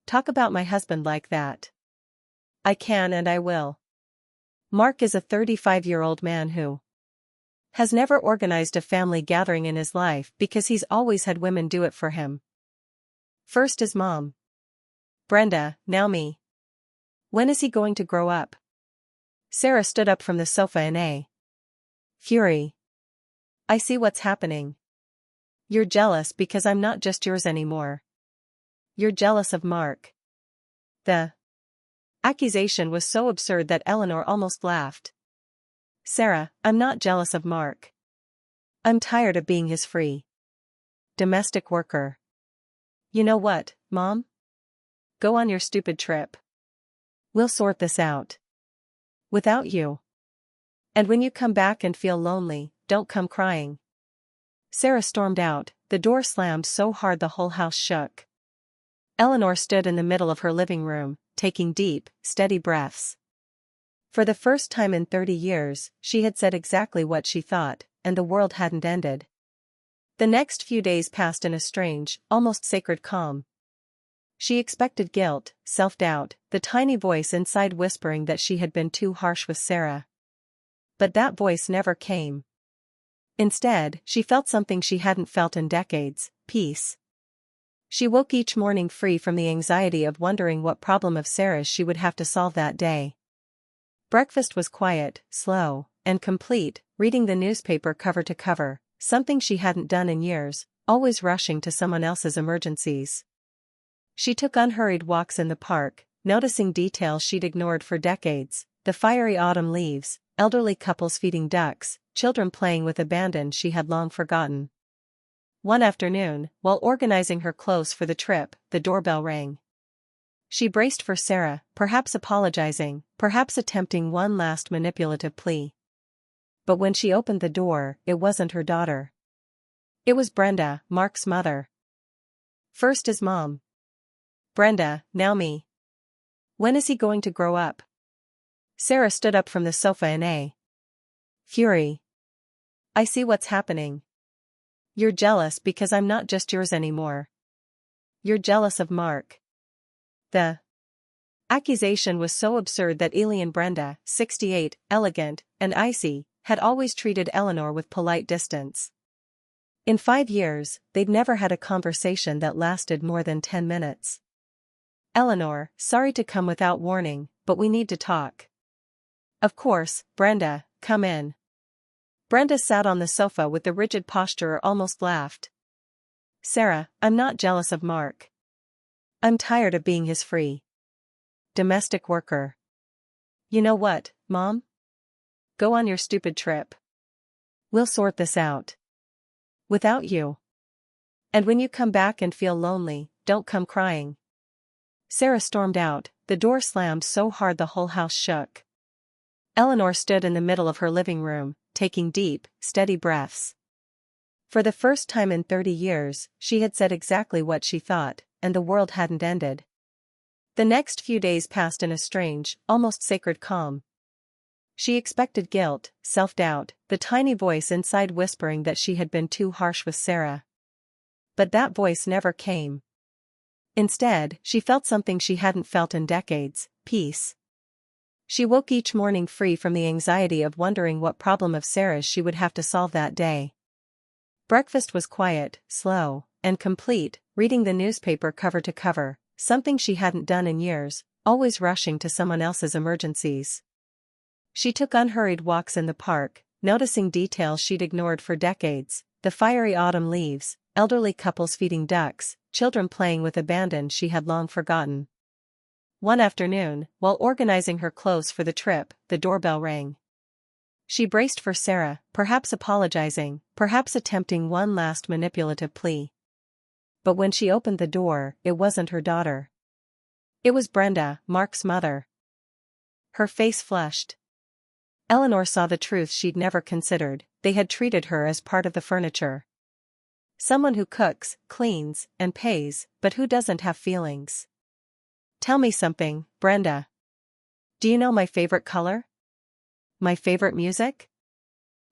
talk about my husband like that. I can and I will. Mark is a 35-year-old man who has never organized a family gathering in his life because he's always had women do it for him. First his mom, Brenda, now me. When is he going to grow up? Sarah stood up from the sofa in a fury. I see what's happening. You're jealous because I'm not just yours anymore. You're jealous of Mark. The accusation was so absurd that Eleanor almost laughed. Sarah, I'm not jealous of Mark. I'm tired of being his free domestic worker. You know what, Mom? Go on your stupid trip. We'll sort this out. Without you. And when you come back and feel lonely, don't come crying. Sarah stormed out, the door slammed so hard the whole house shook. Eleanor stood in the middle of her living room, taking deep, steady breaths. For the first time in 30 years, she had said exactly what she thought, and the world hadn't ended. The next few days passed in a strange, almost sacred calm. She expected guilt, self-doubt, the tiny voice inside whispering that she had been too harsh with Sarah. But that voice never came. Instead, she felt something she hadn't felt in decades, peace. She woke each morning free from the anxiety of wondering what problem of Sarah's she would have to solve that day. Breakfast was quiet, slow, and complete, reading the newspaper cover to cover, something she hadn't done in years, always rushing to someone else's emergencies. She took unhurried walks in the park, noticing details she'd ignored for decades, the fiery autumn leaves, elderly couples feeding ducks, children playing with abandon she had long forgotten. One afternoon, while organizing her clothes for the trip, the doorbell rang. She braced for Sarah, perhaps apologizing, perhaps attempting one last manipulative plea. But when she opened the door, it wasn't her daughter. It was Brenda, Mark's mother. First his mom. Brenda, now me. When is he going to grow up? Sarah stood up from the sofa in a fury. I see what's happening. You're jealous because I'm not just yours anymore. You're jealous of Mark. The accusation was so absurd that alien Brenda, 68, elegant, and icy, had always treated Eleanor with polite distance. In 5 years, they'd never had a conversation that lasted more than 10 minutes. Eleanor, sorry to come without warning, but we need to talk. Of course, Brenda, come in. Brenda sat on the sofa with the rigid posture, almost laughed. Sarah, I'm not jealous of Mark. I'm tired of being his free domestic worker. You know what, Mom? Go on your stupid trip. We'll sort this out. Without you. And when you come back and feel lonely, don't come crying. Sarah stormed out, the door slammed so hard the whole house shook. Eleanor stood in the middle of her living room, taking deep, steady breaths. For the first time in 30 years, she had said exactly what she thought, and the world hadn't ended. The next few days passed in a strange, almost sacred calm. She expected guilt, self-doubt, the tiny voice inside whispering that she had been too harsh with Sarah. But that voice never came. Instead, she felt something she hadn't felt in decades, peace. She woke each morning free from the anxiety of wondering what problem of Sarah's she would have to solve that day. Breakfast was quiet, slow, and complete, reading the newspaper cover to cover, something she hadn't done in years, always rushing to someone else's emergencies. She took unhurried walks in the park, noticing details she'd ignored for decades, the fiery autumn leaves, elderly couples feeding ducks, children playing with abandon she had long forgotten. One afternoon, while organizing her clothes for the trip, the doorbell rang. She braced for Sarah, perhaps apologizing, perhaps attempting one last manipulative plea. But when she opened the door, it wasn't her daughter. It was Brenda, Mark's mother. Her face flushed. Eleanor saw the truth she'd never considered: they had treated her as part of the furniture. Someone who cooks, cleans, and pays, but who doesn't have feelings. Tell me something, Brenda. Do you know my favorite color? My favorite music?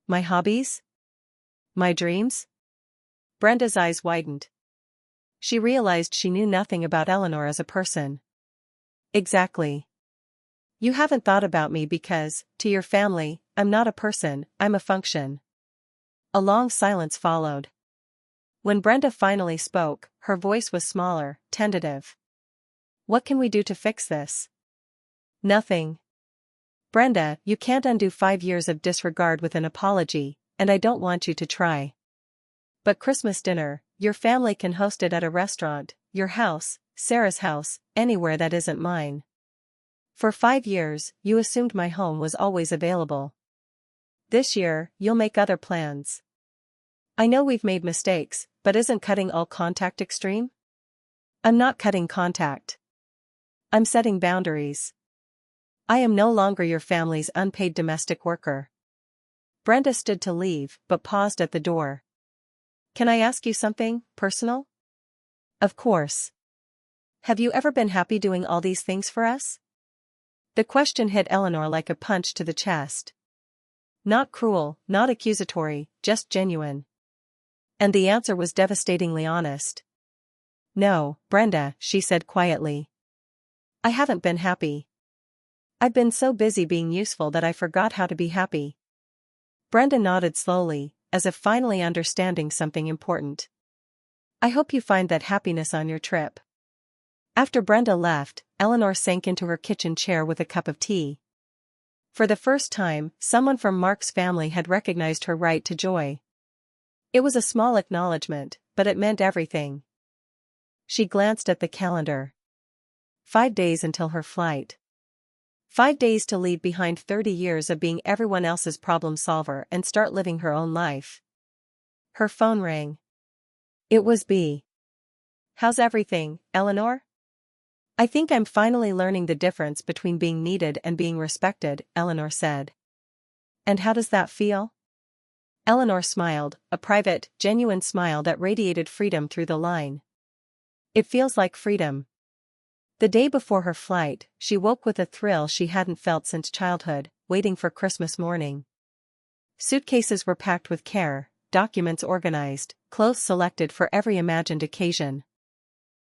My hobbies? My dreams? Brenda's eyes widened. She realized she knew nothing about Eleanor as a person. Exactly. You haven't thought about me because, to your family, I'm not a person, I'm a function. A long silence followed. When Brenda finally spoke, her voice was smaller, tentative. What can we do to fix this? Nothing. Brenda, you can't undo 5 years of disregard with an apology, and I don't want you to try. But Christmas dinner, your family can host it at a restaurant, your house, Sarah's house, anywhere that isn't mine. For 5 years, you assumed my home was always available. This year, you'll make other plans. I know we've made mistakes, but isn't cutting all contact extreme? I'm not cutting contact. I'm setting boundaries. I am no longer your family's unpaid domestic worker. Brenda stood to leave, but paused at the door. Can I ask you something personal? Of course. Have you ever been happy doing all these things for us? The question hit Eleanor like a punch to the chest. Not cruel, not accusatory, just genuine. And the answer was devastatingly honest. No, Brenda, she said quietly. I haven't been happy. I've been so busy being useful that I forgot how to be happy. Brenda nodded slowly, as if finally understanding something important. I hope you find that happiness on your trip. After Brenda left, Eleanor sank into her kitchen chair with a cup of tea. For the first time, someone from Mark's family had recognized her right to joy. It was a small acknowledgement, but it meant everything. She glanced at the calendar. 5 days until her flight. 5 days to leave behind 30 years of being everyone else's problem solver and start living her own life. Her phone rang. It was B. How's everything, Eleanor? I think I'm finally learning the difference between being needed and being respected, Eleanor said. And how does that feel? Eleanor smiled, a private, genuine smile that radiated freedom through the line. It feels like freedom. The day before her flight, she woke with a thrill she hadn't felt since childhood, waiting for Christmas morning. Suitcases were packed with care, documents organized, clothes selected for every imagined occasion.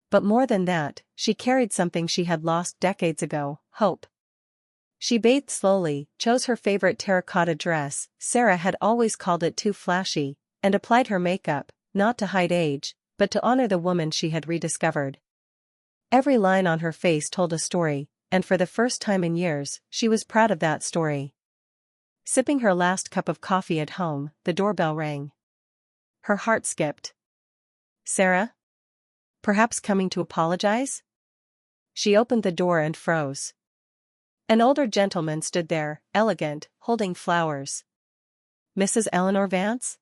But more than that, she carried something she had lost decades ago, hope. She bathed slowly, chose her favorite terracotta dress, Sarah had always called it too flashy, and applied her makeup, not to hide age, but to honor the woman she had rediscovered. Every line on her face told a story, and for the first time in years, she was proud of that story. Sipping her last cup of coffee at home, the doorbell rang. Her heart skipped. Sarah? Perhaps coming to apologize? She opened the door and froze. An older gentleman stood there, elegant, holding flowers. Mrs. Eleanor Vance?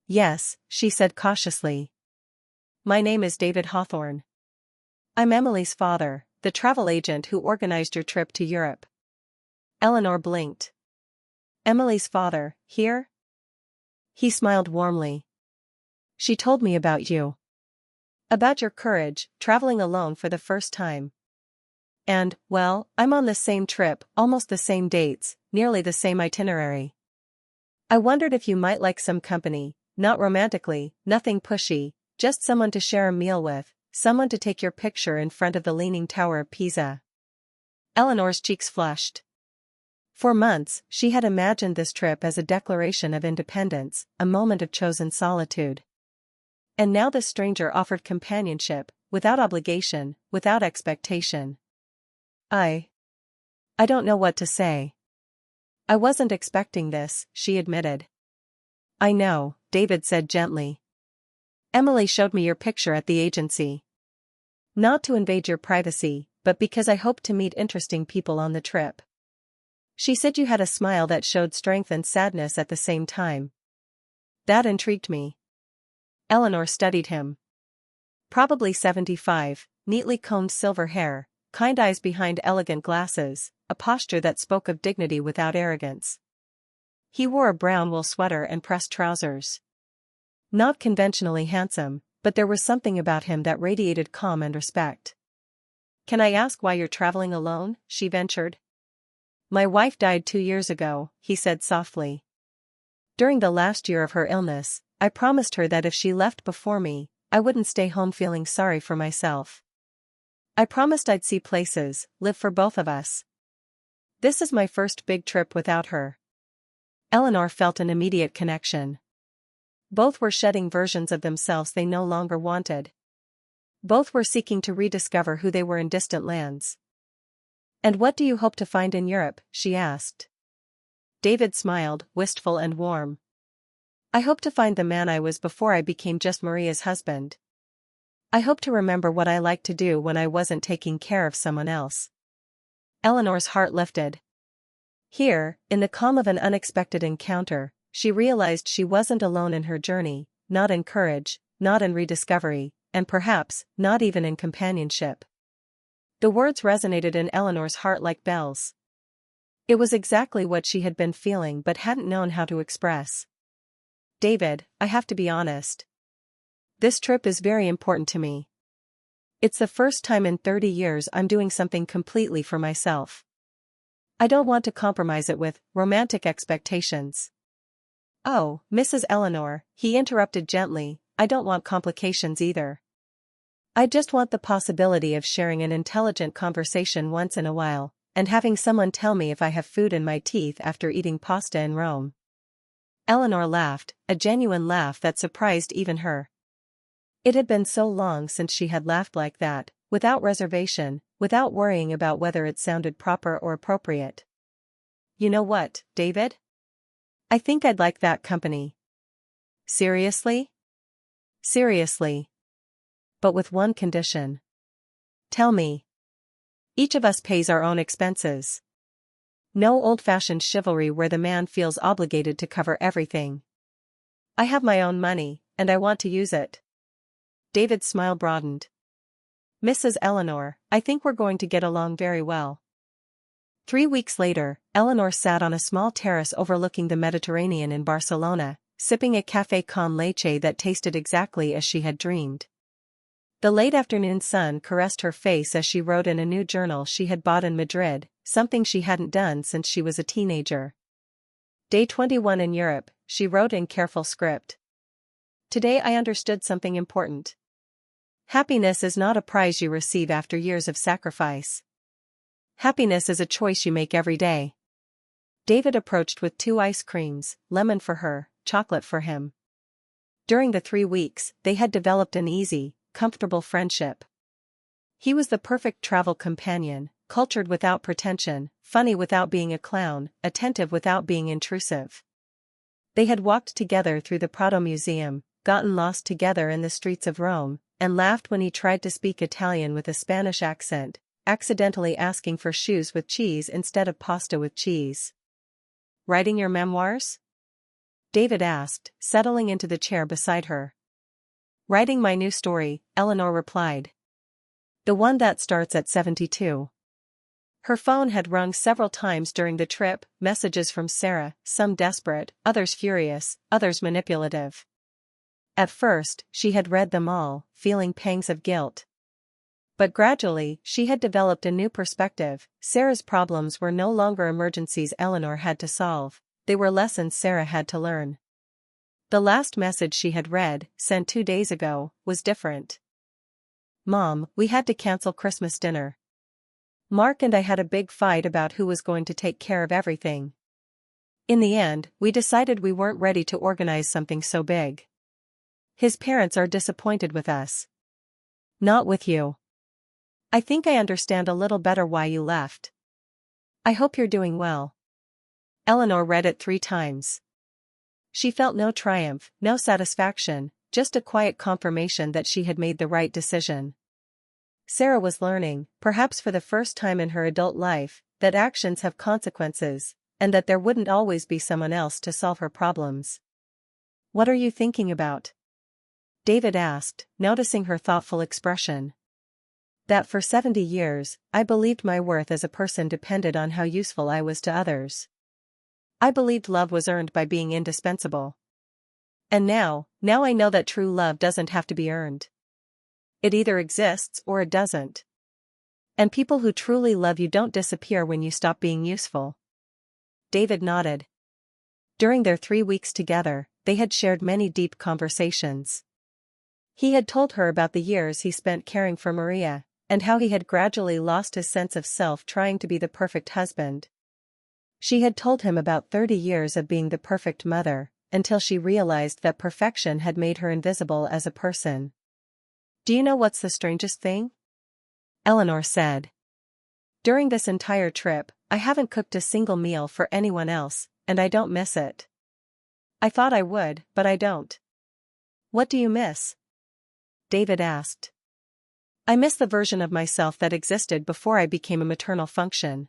Yes, she said cautiously. My name is David Hawthorne. I'm Emily's father, the travel agent who organized your trip to Europe. Eleanor blinked. Emily's father, here? He smiled warmly. She told me about you. About your courage, traveling alone for the first time. And, well, I'm on the same trip, almost the same dates, nearly the same itinerary. I wondered if you might like some company, not romantically, nothing pushy, just someone to share a meal with, someone to take your picture in front of the Leaning Tower of Pisa. Eleanor's cheeks flushed. For months, she had imagined this trip as a declaration of independence, a moment of chosen solitude. And now the stranger offered companionship, without obligation, without expectation. I don't know what to say. I wasn't expecting this, she admitted. I know, David said gently. Emily showed me your picture at the agency. Not to invade your privacy, but because I hoped to meet interesting people on the trip. She said you had a smile that showed strength and sadness at the same time. That intrigued me. Eleanor studied him. Probably 75, neatly combed silver hair, kind eyes behind elegant glasses, a posture that spoke of dignity without arrogance. He wore a brown wool sweater and pressed trousers. Not conventionally handsome, but there was something about him that radiated calm and respect. Can I ask why you're traveling alone? She ventured. My wife died 2 years ago, he said softly. During the last year of her illness, I promised her that if she left before me, I wouldn't stay home feeling sorry for myself. I promised I'd see places, live for both of us. This is my first big trip without her. Eleanor felt an immediate connection. Both were shedding versions of themselves they no longer wanted. Both were seeking to rediscover who they were in distant lands. And what do you hope to find in Europe? She asked. David smiled, wistful and warm. I hope to find the man I was before I became just Maria's husband. I hope to remember what I liked to do when I wasn't taking care of someone else. Eleanor's heart lifted. Here, in the calm of an unexpected encounter, she realized she wasn't alone in her journey, not in courage, not in rediscovery, and perhaps, not even in companionship. The words resonated in Eleanor's heart like bells. It was exactly what she had been feeling but hadn't known how to express. David, I have to be honest. This trip is very important to me. It's the first time in 30 years I'm doing something completely for myself. I don't want to compromise it with romantic expectations. Oh, Mrs. Eleanor, he interrupted gently, I don't want complications either. I just want the possibility of sharing an intelligent conversation once in a while, and having someone tell me if I have food in my teeth after eating pasta in Rome. Eleanor laughed, a genuine laugh that surprised even her. It had been so long since she had laughed like that, without reservation, without worrying about whether it sounded proper or appropriate. You know what, David? I think I'd like that company. Seriously? Seriously. But with one condition. Tell me. Each of us pays our own expenses. No old-fashioned chivalry where the man feels obligated to cover everything. I have my own money, and I want to use it. David's smile broadened. Mrs. Eleanor, I think we're going to get along very well." 3 weeks later, Eleanor sat on a small terrace overlooking the Mediterranean in Barcelona, sipping a café con leche that tasted exactly as she had dreamed. The late afternoon sun caressed her face as she wrote in a new journal she had bought in Madrid, something she hadn't done since she was a teenager. Day 21 in Europe, she wrote in careful script. "Today I understood something important. Happiness is not a prize you receive after years of sacrifice. Happiness is a choice you make every day." David approached with 2 ice creams, lemon for her, chocolate for him. During the 3 weeks, they had developed an easy, comfortable friendship. He was the perfect travel companion, cultured without pretension, funny without being a clown, attentive without being intrusive. They had walked together through the Prado Museum, gotten lost together in the streets of Rome, and laughed when he tried to speak Italian with a Spanish accent, accidentally asking for shoes with cheese instead of pasta with cheese. "Writing your memoirs?" David asked, settling into the chair beside her. "Writing my new story," Eleanor replied. "The one that starts at 72. Her phone had rung several times during the trip, messages from Sarah, some desperate, others furious, others manipulative. At first, she had read them all, feeling pangs of guilt. But gradually, she had developed a new perspective. Sarah's problems were no longer emergencies Eleanor had to solve, they were lessons Sarah had to learn. The last message she had read, sent 2 days ago, was different. "Mom, we had to cancel Christmas dinner. Mark and I had a big fight about who was going to take care of everything. In the end, we decided we weren't ready to organize something so big. His parents are disappointed with us. Not with you. I think I understand a little better why you left. I hope you're doing well." Eleanor read it 3 times. She felt no triumph, no satisfaction, just a quiet confirmation that she had made the right decision. Sarah was learning, perhaps for the first time in her adult life, that actions have consequences, and that there wouldn't always be someone else to solve her problems. "What are you thinking about?" David asked, noticing her thoughtful expression. "That for 70 years, I believed my worth as a person depended on how useful I was to others. I believed love was earned by being indispensable. And now I know that true love doesn't have to be earned. It either exists or it doesn't. And people who truly love you don't disappear when you stop being useful." David nodded. During their 3 weeks together, they had shared many deep conversations. He had told her about the years he spent caring for Maria, and how he had gradually lost his sense of self trying to be the perfect husband. She had told him about 30 years of being the perfect mother, until she realized that perfection had made her invisible as a person. "Do you know what's the strangest thing?" Eleanor said. "During this entire trip, I haven't cooked a single meal for anyone else, and I don't miss it. I thought I would, but I don't." "What do you miss?" David asked. "I miss the version of myself that existed before I became a maternal function.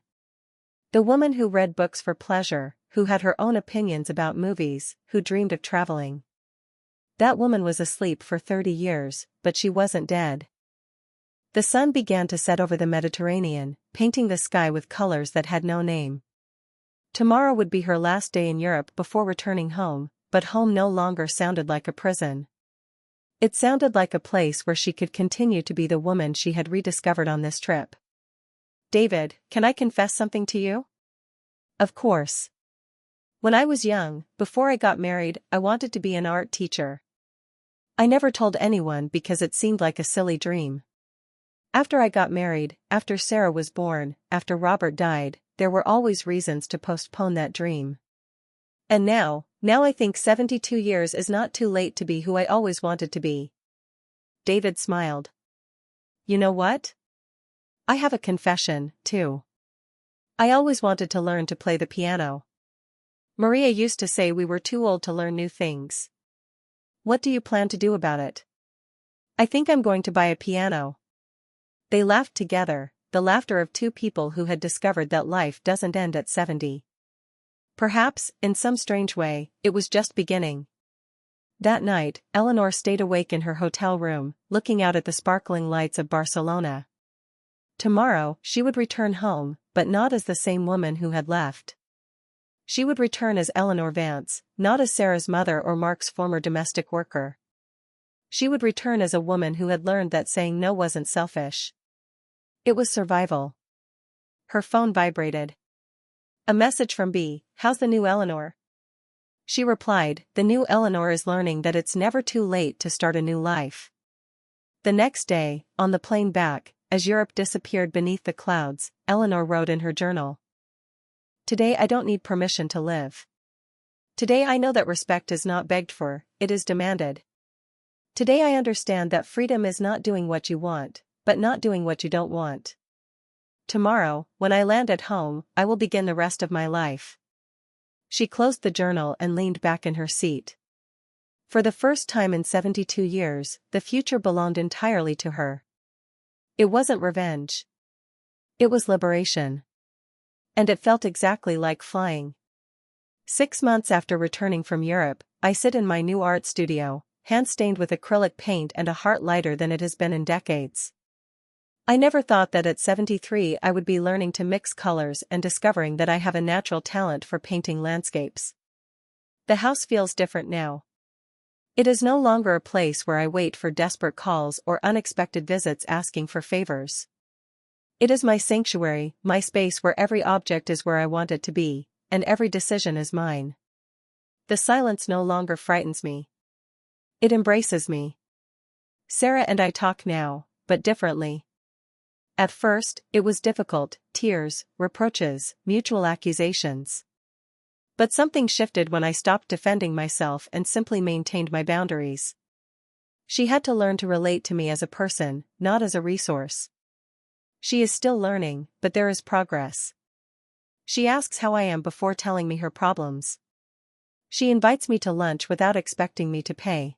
The woman who read books for pleasure, who had her own opinions about movies, who dreamed of traveling. That woman was asleep for 30 years, but she wasn't dead." The sun began to set over the Mediterranean, painting the sky with colors that had no name. Tomorrow would be her last day in Europe before returning home, but home no longer sounded like a prison. It sounded like a place where she could continue to be the woman she had rediscovered on this trip. "David, can I confess something to you?" "Of course." "When I was young, before I got married, I wanted to be an art teacher. I never told anyone because it seemed like a silly dream. After I got married, after Sarah was born, after Robert died, there were always reasons to postpone that dream. And now I think 72 years is not too late to be who I always wanted to be." David smiled. "You know what? I have a confession, too. I always wanted to learn to play the piano. Maria used to say we were too old to learn new things. What do you plan to do about it?" "I think I'm going to buy a piano." They laughed together, the laughter of 2 people who had discovered that life doesn't end at 70. Perhaps, in some strange way, it was just beginning. That night, Eleanor stayed awake in her hotel room, looking out at the sparkling lights of Barcelona. Tomorrow, she would return home, but not as the same woman who had left. She would return as Eleanor Vance, not as Sarah's mother or Mark's former domestic worker. She would return as a woman who had learned that saying no wasn't selfish. It was survival. Her phone vibrated. A message from B. "How's the new Eleanor?" She replied, "The new Eleanor is learning that it's never too late to start a new life." The next day, on the plane back, as Europe disappeared beneath the clouds, Eleanor wrote in her journal, "Today I don't need permission to live. Today I know that respect is not begged for, it is demanded. Today I understand that freedom is not doing what you want, but not doing what you don't want. Tomorrow, when I land at home, I will begin the rest of my life." She closed the journal and leaned back in her seat. For the first time in 72 years, the future belonged entirely to her. It wasn't revenge. It was liberation. And it felt exactly like flying. 6 months after returning from Europe, I sit in my new art studio, hand-stained with acrylic paint and a heart lighter than it has been in decades. I never thought that at 73 I would be learning to mix colors and discovering that I have a natural talent for painting landscapes. The house feels different now. It is no longer a place where I wait for desperate calls or unexpected visits asking for favors. It is my sanctuary, my space where every object is where I want it to be, and every decision is mine. The silence no longer frightens me. It embraces me. Sarah and I talk now, but differently. At first, it was difficult, tears, reproaches, mutual accusations. But something shifted when I stopped defending myself and simply maintained my boundaries. She had to learn to relate to me as a person, not as a resource. She is still learning, but there is progress. She asks how I am before telling me her problems. She invites me to lunch without expecting me to pay.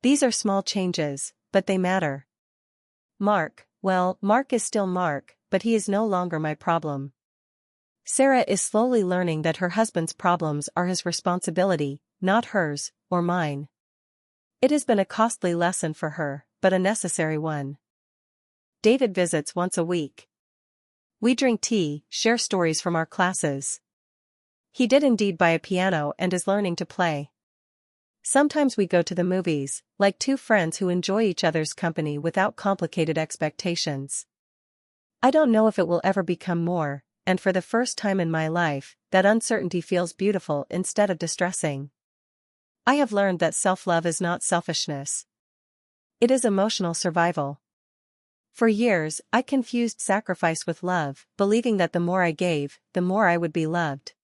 These are small changes, but they matter. Mark is still Mark, but he is no longer my problem. Sarah is slowly learning that her husband's problems are his responsibility, not hers, or mine. It has been a costly lesson for her, but a necessary one. David visits once a week. We drink tea, share stories from our classes. He did indeed buy a piano and is learning to play. Sometimes we go to the movies, like two friends who enjoy each other's company without complicated expectations. I don't know if it will ever become more, and for the first time in my life, that uncertainty feels beautiful instead of distressing. I have learned that self-love is not selfishness. It is emotional survival. For years, I confused sacrifice with love, believing that the more I gave, the more I would be loved.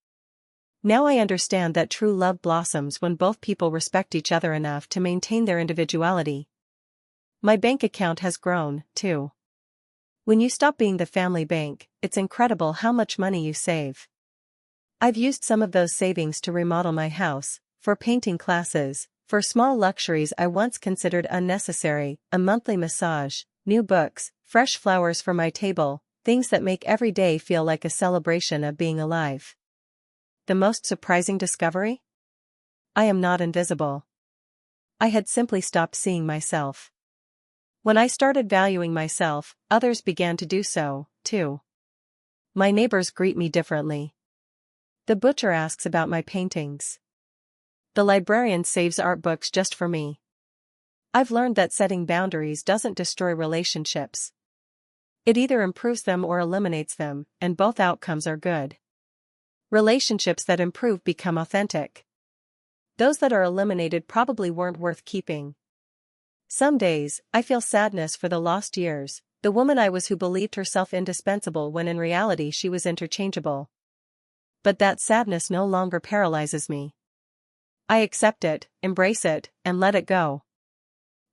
Now I understand that true love blossoms when both people respect each other enough to maintain their individuality. My bank account has grown, too. When you stop being the family bank, it's incredible how much money you save. I've used some of those savings to remodel my house, for painting classes, for small luxuries I once considered unnecessary, a monthly massage, new books, fresh flowers for my table, things that make every day feel like a celebration of being alive. The most surprising discovery? I am not invisible. I had simply stopped seeing myself. When I started valuing myself, others began to do so, too. My neighbors greet me differently. The butcher asks about my paintings. The librarian saves art books just for me. I've learned that setting boundaries doesn't destroy relationships. It either improves them or eliminates them, and both outcomes are good. Relationships that improve become authentic. Those that are eliminated probably weren't worth keeping. Some days, I feel sadness for the lost years, the woman I was who believed herself indispensable when in reality she was interchangeable. But that sadness no longer paralyzes me. I accept it, embrace it, and let it go.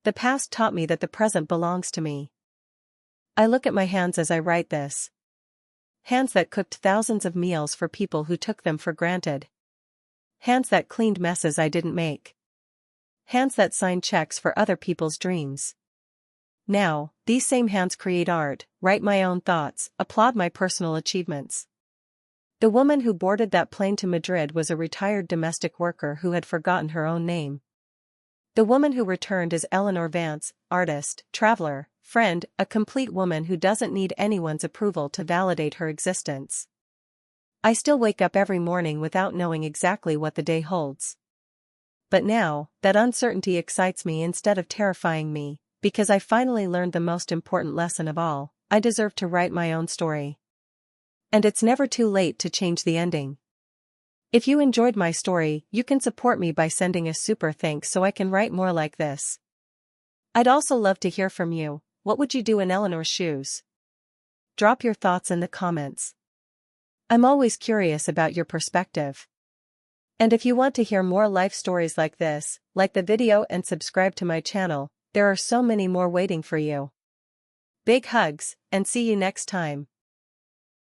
The past taught me that the present belongs to me. I look at my hands as I write this. Hands that cooked thousands of meals for people who took them for granted. Hands that cleaned messes I didn't make. Hands that signed checks for other people's dreams. Now, these same hands create art, write my own thoughts, applaud my personal achievements. The woman who boarded that plane to Madrid was a retired domestic worker who had forgotten her own name. The woman who returned is Eleanor Vance, artist, traveler, friend, a complete woman who doesn't need anyone's approval to validate her existence. I still wake up every morning without knowing exactly what the day holds. But now, that uncertainty excites me instead of terrifying me, because I finally learned the most important lesson of all: I deserve to write my own story. And it's never too late to change the ending. If you enjoyed my story, you can support me by sending a super thanks so I can write more like this. I'd also love to hear from you. What would you do in Eleanor's shoes? Drop your thoughts in the comments. I'm always curious about your perspective. And if you want to hear more life stories like this, like the video and subscribe to my channel. There are so many more waiting for you. Big hugs, and see you next time.